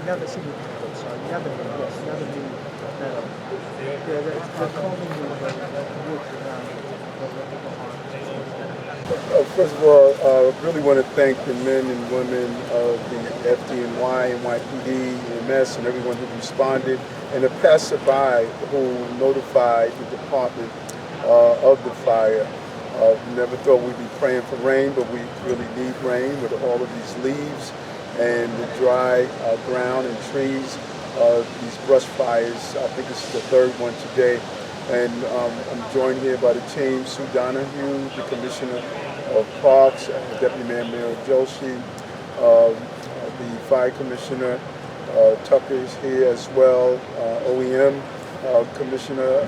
Never seen it before, so never knew, yes, never knew that. They're combing the wood around First of all, I really want to thank the men and women of the FDNY, NYPD, EMS, and everyone who responded, and the passerby who notified the department of the fire. We never thought we'd be praying for rain, but we really need rain with all of these leaves and the dry ground and trees. These brush fires, I think this is the third one today. And I'm joined here by the team, Sue Donahue, the Commissioner of Parks, Deputy Mayor Joshi, the Fire Commissioner Tucker is here as well, OEM Commissioner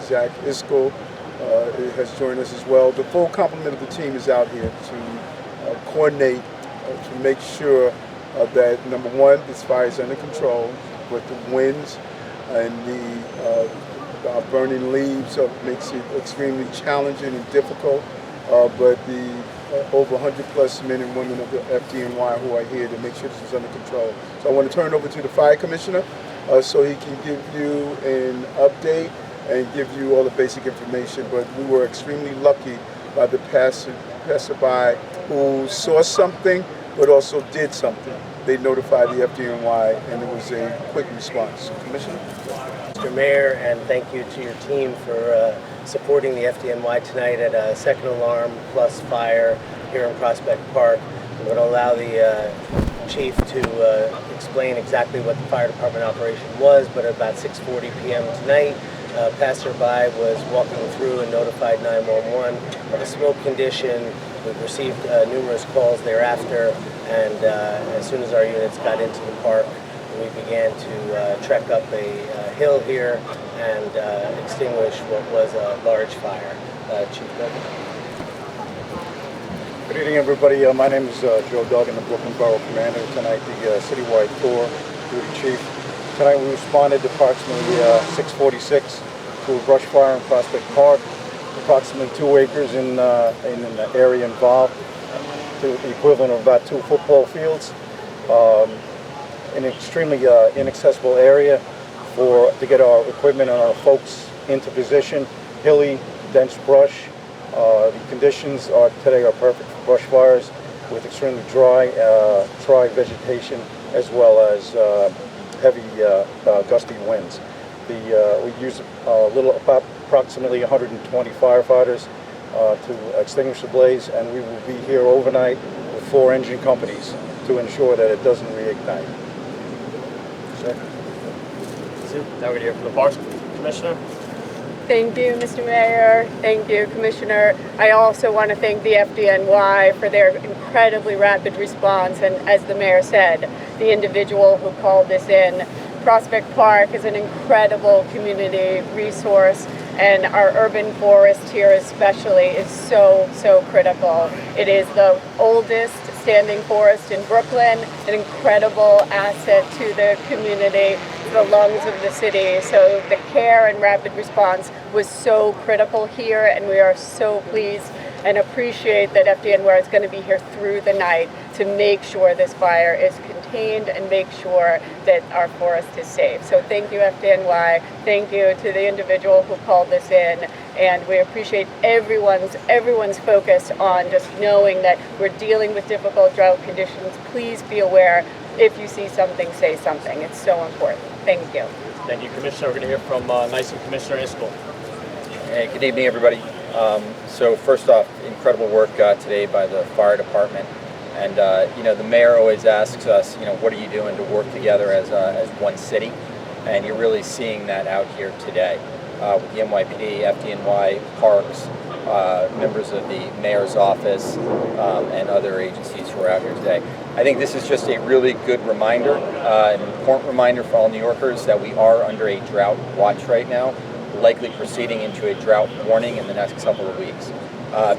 Zach Iskel has joined us as well. The full complement of the team is out here to coordinate, to make sure that, number one, this fire is under control with the winds and the burning leaves makes it extremely challenging and difficult. But the over 100 plus men and women of the FDNY who are here to make sure this is under control. So I want to turn it over to the fire commissioner so he can give you an update and give you all the basic information. But we were extremely lucky by the passerby who saw something but also did something. They notified the FDNY and it was a quick response. Commissioner? Mr. Mayor, and thank you to your team for supporting the FDNY tonight at a second alarm plus fire here in Prospect Park. I'm going to allow the chief to explain exactly what the fire department operation was, but at about 6:40 p.m. tonight, a passerby was walking through and notified 911 of a smoke condition. We've received numerous calls thereafter, and as soon as our units got into the park, we began to trek up a hill here and extinguish what was a large fire. Chief Doug. Good evening, everybody. My name is Joe Duggan, the Brooklyn Borough Commander. Tonight, the citywide tour duty chief. Tonight, we responded approximately 6:46 to a brush fire in Prospect Park, approximately 2 acres in the area involved, to the equivalent of about 2 football fields. An extremely inaccessible area to get our equipment and our folks into position. Hilly, dense brush. The conditions today are perfect for brush fires with extremely dry vegetation as well as heavy gusty winds. We use approximately 120 firefighters to extinguish the blaze, and we will be here overnight with 4 engine companies to ensure that it doesn't reignite. Now we're here for the Parks Commissioner. Thank you, Mr. Mayor. Thank you, Commissioner. I also want to thank the FDNY for their incredibly rapid response. And as the Mayor said, the individual who called this in, Prospect Park is an incredible community resource, and our urban forest here especially is so critical. It is the oldest standing forest in Brooklyn, an incredible asset to the community, the lungs of the city. So the care and rapid response was so critical here, and we are so pleased and appreciate that FDNY is going to be here through the night to make sure this fire is contained and make sure that our forest is safe. So thank you, FDNY. Thank you to the individual who called this in, and we appreciate everyone's focus on just knowing that we're dealing with difficult drought conditions. Please be aware. If you see something, say something. It's so important. Thank you. Thank you, Commissioner. We're going to hear from NYSEG Commissioner Isbell. Hey, good evening, everybody. So first off, incredible work today by the fire department. And the mayor always asks us, what are you doing to work together as one city? And you're really seeing that out here today with the NYPD, FDNY, Parks, members of the mayor's office, and other agencies who are out here today. I think this is just a really good reminder, an important reminder for all New Yorkers that we are under a drought watch right now, likely proceeding into a drought warning in the next couple of weeks.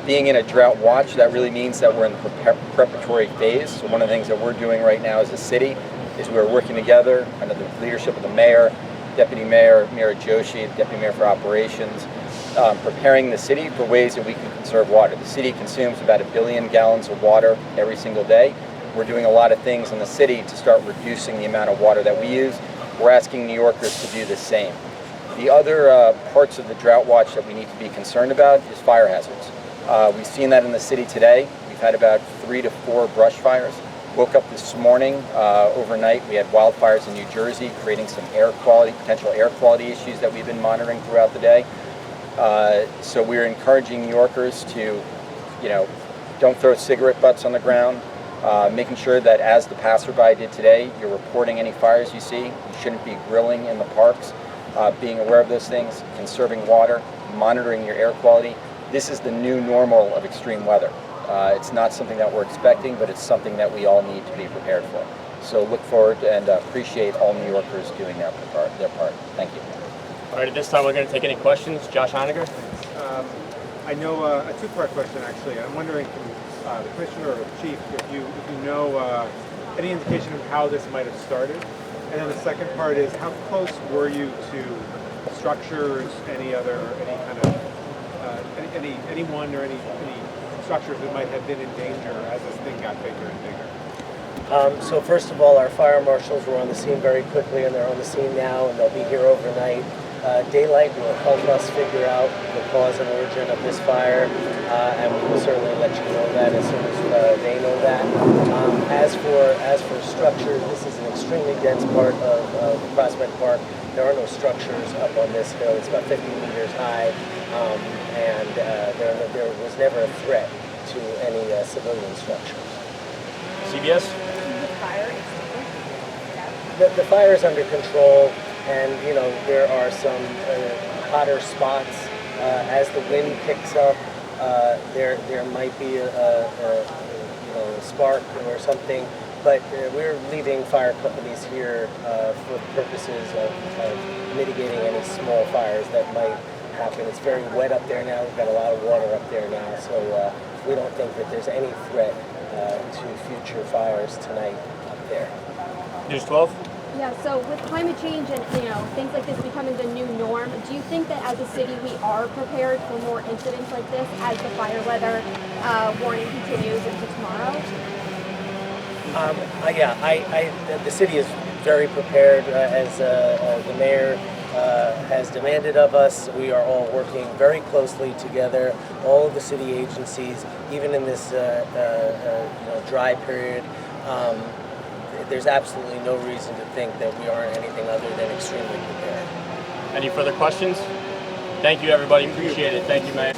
Being in a drought watch, that really means that we're in the preparatory phase. So one of the things that we're doing right now as a city is we're working together under the leadership of the mayor, Deputy Mayor, Mira Joshi, Deputy Mayor for Operations, preparing the city for ways that we can conserve water. The city consumes about 1 billion gallons of water every single day. We're doing a lot of things in the city to start reducing the amount of water that we use. We're asking New Yorkers to do the same. The other parts of the drought watch that we need to be concerned about is fire hazards. We've seen that in the city today. We've had about 3 to 4 brush fires. Woke up this morning, overnight, we had wildfires in New Jersey, creating some potential air quality issues that we've been monitoring throughout the day. So we're encouraging New Yorkers to, don't throw cigarette butts on the ground, making sure that as the passerby did today, you're reporting any fires you see. You shouldn't be grilling in the parks. Being aware of those things, conserving water, monitoring your air quality. This is the new normal of extreme weather. It's not something that we're expecting, but it's something that we all need to be prepared for. So look forward and appreciate all New Yorkers doing their part. Thank you. All right, at this time we're going to take any questions. Josh Honiger. I know a two-part question actually. I'm wondering from the Commissioner or Chief if you know any indication of how this might have started. And then the second part is, how close were you to structures, any kind of, anyone or any structures that might have been in danger as this thing got bigger and bigger? So first of all, our fire marshals were on the scene very quickly, and they're on the scene now, and they'll be here overnight. Daylight will help us figure out the cause and origin of this fire, and we will certainly let you know that as soon as they know that. As for structures, this is an extremely dense part of Prospect Park. There are no structures up on this hill. It's about 50 meters high, and there was never a threat to any civilian structures. CBS? The fire is under control, and there are some hotter spots. As the wind picks up, there might be a spark or something. But we're leaving fire companies here for purposes of mitigating any small fires that might happen. It's very wet up there now. We've got a lot of water up there now, so we don't think that there's any threat to future fires tonight up there. News 12? Yeah, so with climate change and things like this becoming the new norm, do you think that as a city we are prepared for more incidents like this as the fire weather warning continues into tomorrow? The city is very prepared, as the mayor has demanded of us. We are all working very closely together, all of the city agencies, even in this dry period. There's absolutely no reason to think that we aren't anything other than extremely prepared. Any further questions? Thank you, everybody. Appreciate it. Thank you, Mayor.